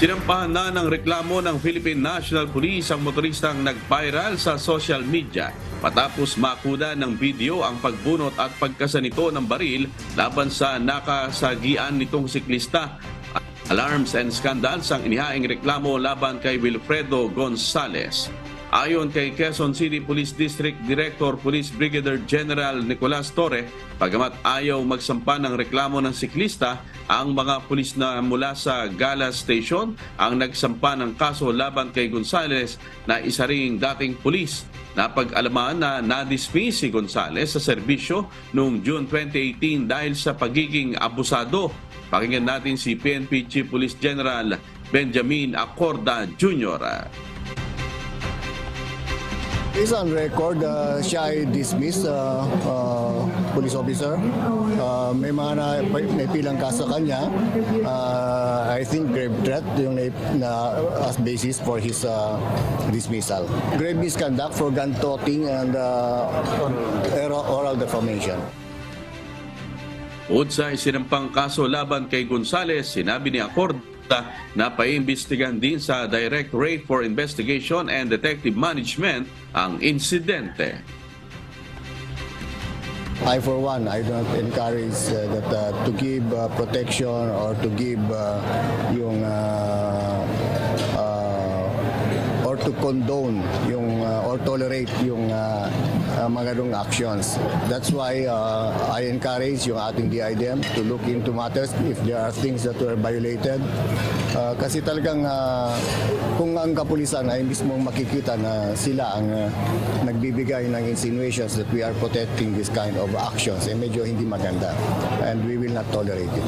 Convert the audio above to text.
Sinampahan na ng reklamo ng Philippine National Police ang motoristang nag-viral sa social media matapos makuda ng video ang pagbunot at pagkasanito ng baril laban sa nakasagian nitong siklista. Alarms and scandals ang inihaing reklamo laban kay Wilfredo Gonzales. Ayon kay Quezon City Police District Director Police Brigadier General Nicolas Torre, pagamat ayaw magsampa ng reklamo ng siklista, ang mga pulis na mula sa Gala Station ang nagsampa ng kaso laban kay Gonzales na isa ring dating pulis. Napag-alaman na na-dismiss si Gonzales sa serbisyo noong June 2018 dahil sa pagiging abusado. Pakinggan natin si PNP Chief Police General Benjamin Acorda Jr. Based on record, siya ay dismissed police officer. May pilang kaso kanya. I think grave threat yung as basis for his dismissal. Grave misconduct for gun toting and oral defamation. Bukod sa isinampang kaso laban kay Gonzales, sinabi ni Acorda na paimbestigahan din sa Directorate for Investigation and Detective Management ang insidente. I for one, I don't encourage to give protection or to give or to condone or tolerate yung mga ganung actions. That's why I encourage yung ating DIDM to look into matters if there are things that were violated. Kasi talagang kung ang kapulisan ay mismong makikita na sila ang nagbibigay ng insinuations that we are protecting this kind of actions, medyo hindi maganda and we will not tolerate it.